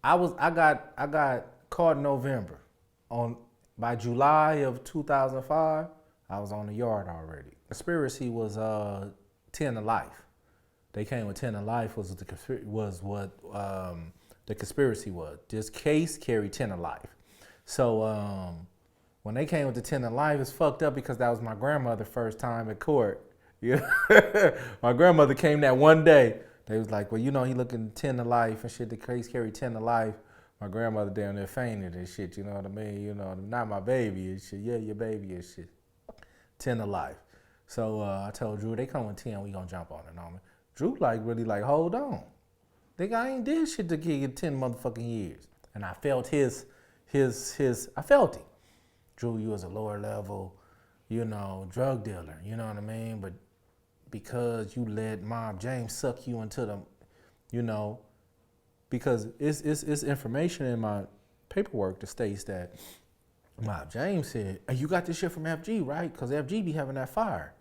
I got caught in November. By July of 2005, I was on the yard already. Conspiracy was 10 to life. They came with 10 to life was what the conspiracy was. This case carried 10 to life. So when they came with the 10 to life, it's fucked up because that was my grandmother's first time at court. Yeah. My grandmother came that one day. They was like, well, you know, he looking 10 to life and shit. The case carried 10 to life. My grandmother down there fainted and shit, you know what I mean? You know, not my baby and shit. Yeah, your baby and shit. 10 to life. So I told Drew, they come with 10, we gonna jump on it, on me. Drew really hold on. Nigga, I ain't did shit to get 10 motherfucking years. And I felt I felt it. Drew, you was a lower level, you know, drug dealer, you know what I mean? But because you let Mob James suck you into the, you know, because it's information in my paperwork that states that Mob James said, hey, you got this shit from FG, right? Because FG be having that fire.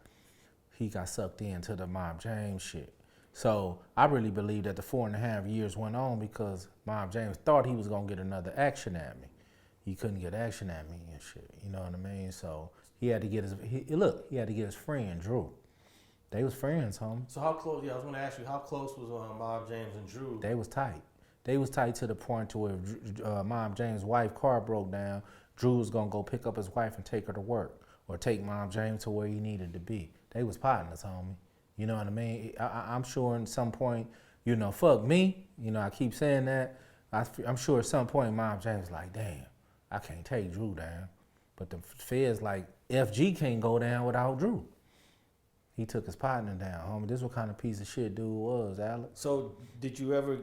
He got sucked into the Mob James shit. So I really believe that the 4.5 years went on because Mob James thought he was gonna get another action at me. He couldn't get action at me and shit, you know what I mean? So he had to get he had to get his friend, Drew. They was friends, homie. So how close, I was gonna ask you, how close was Mob James and Drew? They was tight. They was tight to the point to where Mob James' wife car broke down. Drew was gonna go pick up his wife and take her to work or take Mob James to where he needed to be. They was partners, homie. You know what I mean? I'm sure at some point, you know, fuck me. You know, I keep saying that. I'm sure at some point Mob James was like, damn, I can't take Drew down. But the feds like, FG can't go down without Drew. He took his partner down, homie. This is what kind of piece of shit dude was, Alex. So did you ever,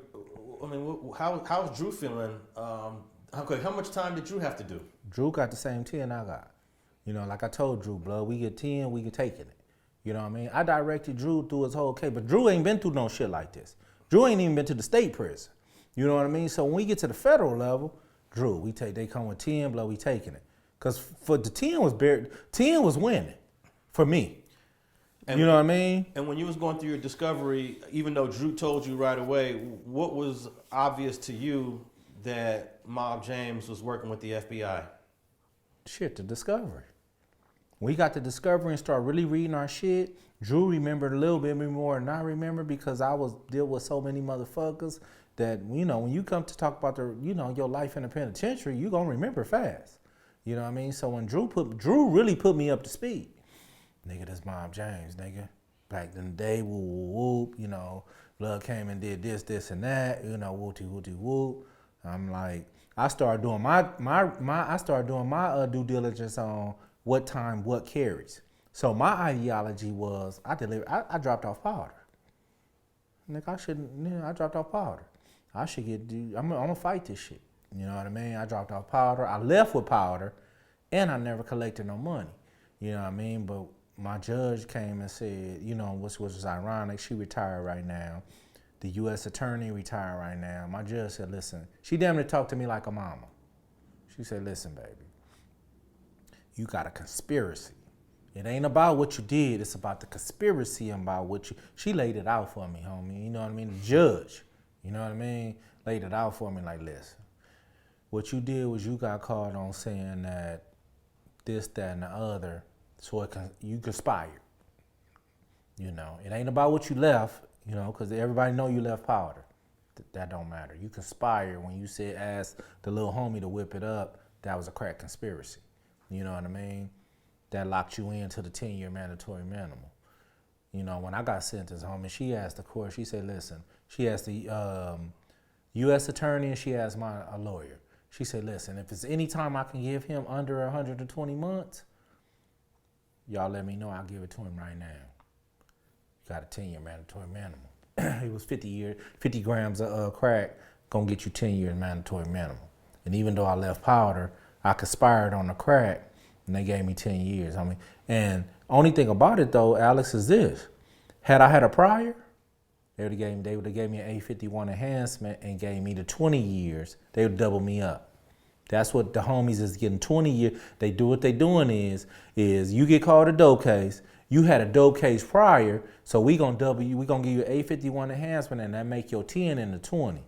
I mean, how's Drew feeling? How much time did Drew have to do? Drew got the same 10 I got. You know, like I told Drew, blood, we get 10, we get taking it. You know what I mean? I directed Drew through his whole case, but Drew ain't been through no shit like this. Drew ain't even been to the state prison. You know what I mean? So when we get to the federal level, Drew, they come with 10, blood, we taking it. Because for the 10 was buried, 10 was winning for me. And, you know what I mean? And when you was going through your discovery, even though Drew told you right away, what was obvious to you that Mob James was working with the FBI? Shit, the discovery. We got the discovery and started really reading our shit. Drew remembered a little bit more than I remember because I was dealing with so many motherfuckers that, you know, when you come to talk about your life in the penitentiary, you gonna remember fast. You know what I mean? So when Drew really put me up to speed. Nigga, this Mob James, nigga. Back in the day, whoop, whoop, whoop, you know, blood came and did this, and that, you know, whoopty, whoopty, whoop. I'm like, I started doing my due diligence on what time, what carries. So my ideology was, I dropped off powder. Nigga, I dropped off powder. I'm gonna fight this shit. You know what I mean? I dropped off powder. I left with powder, and I never collected no money. You know what I mean? But my judge came and said, you know, which was ironic, she retired right now. The U.S. attorney retired right now. My judge said, listen, she damn near talked to me like a mama. She said, listen, baby, you got a conspiracy. It ain't about what you did, it's about the conspiracy and about what you, she laid it out for me, homie. You know what I mean? The judge, you know what I mean? Laid it out for me like, listen, what you did was you got caught on saying that this, that, and the other, so you conspired. You know, it ain't about what you left, you know, because everybody know you left powder. That don't matter. You conspired when you said, ask the little homie to whip it up, that was a crack conspiracy. You know what I mean? That locked you into the 10-year mandatory minimum. You know, when I got sentenced, homie, she asked the court, she said, listen, she asked the U.S. attorney and she asked a lawyer. She said, listen, if it's any time I can give him under 120 months, y'all let me know, I'll give it to him right now. You got a 10-year mandatory minimum. It was 50 grams of crack, gonna get you 10 years mandatory minimum. And even though I left powder, I conspired on the crack, and they gave me 10 years. I mean, and only thing about it though, Alex, is this: had I had a prior, they would have gave me an A51 enhancement and gave me the 20 years. They would double me up. That's what the homies is getting 20 years. They do what they doing is you get called a dope case. You had a dope case prior, so we gonna double you. We gonna give you an A51 enhancement, and that make your 10 into 20.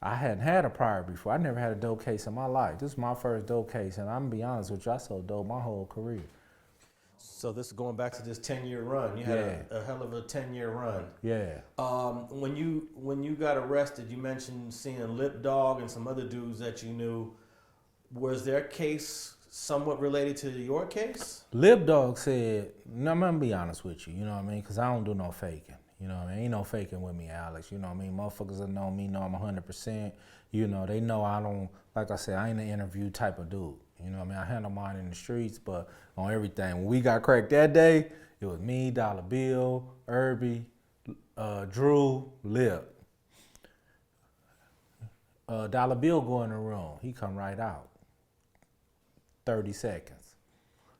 I hadn't had a prior before. I never had a dope case in my life. This is my first dope case, and I'm gonna be honest with you, I sold dope my whole career. So this is going back to this 10-year run. You had a hell of a 10-year run. Yeah. When you got arrested, you mentioned seeing Lip Dog and some other dudes that you knew. Was their case somewhat related to your case? Lip Dog said, no, I'm gonna be honest with you, you know what I mean? Because I don't do no faking. You know what I mean? Ain't no faking with me, Alex. You know what I mean? Motherfuckers that know me know I'm 100%. You know, they know I don't, like I said, I ain't an interview type of dude. You know what I mean? I handle mine in the streets, but on everything. When we got cracked that day, it was me, Dollar Bill, Irby, Drew, Lip. Dollar Bill go in the room. He come right out. 30 seconds.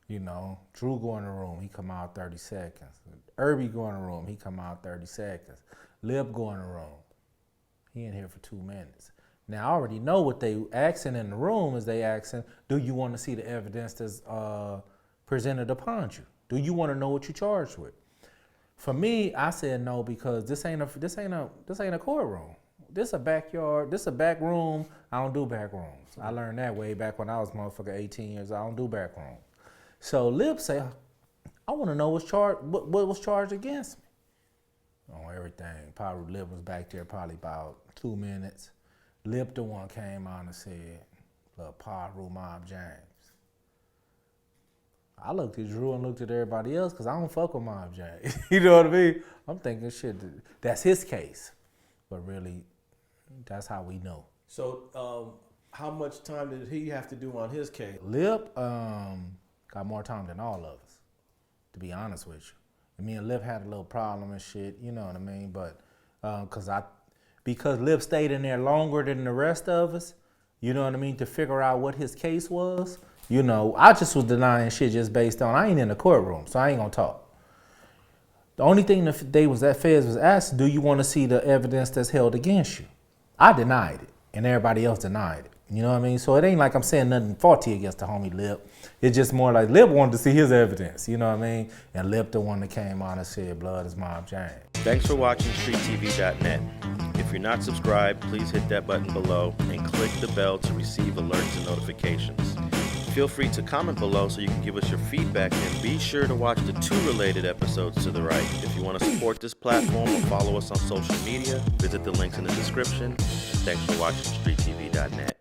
You know, Drew go in the room. He come out 30 seconds. Irby go in the room. He come out 30 seconds. Lip go in the room. He in here for 2 minutes. Now, I already know what they asking in the room is they asking, do you want to see the evidence that's presented upon you? Do you want to know what you're charged with? For me, I said no because this ain't a courtroom. This a backyard. This a back room. I don't do back rooms. I learned that way back when I was motherfucker 18 years old. I don't do back rooms. So Lip say, I want to know what was charged against me. On everything. Probably Lip was back there probably about 2 minutes. Lip the one came on and said, "Look, Paru Mob James." I looked at Drew and looked at everybody else because I don't fuck with Mob James. You know what I mean? I'm thinking, shit, that's his case. But really, that's how we know. So how much time did he have to do on his case? Lip got more time than all of us, to be honest with you. And me and Lip had a little problem and shit, you know what I mean? But because Lip stayed in there longer than the rest of us, you know what I mean, to figure out what his case was, you know, I just was denying shit just based on, I ain't in the courtroom, so I ain't gonna talk. The only thing that Feds was asked, do you want to see the evidence that's held against you? I denied it, and everybody else denied it. You know what I mean? So it ain't like I'm saying nothing faulty against the homie Lip. It's just more like Lip wanted to see his evidence, you know what I mean? And Lip the one that came on and said, blood is Mob James. Thanks for watching StreetTV.net. If you're not subscribed, please hit that button below and click the bell to receive alerts and notifications. Feel free to comment below so you can give us your feedback, and be sure to watch the 2 related episodes to the right. If you want to support this platform or follow us on social media, visit the links in the description. Thanks for watching StreetTV.net.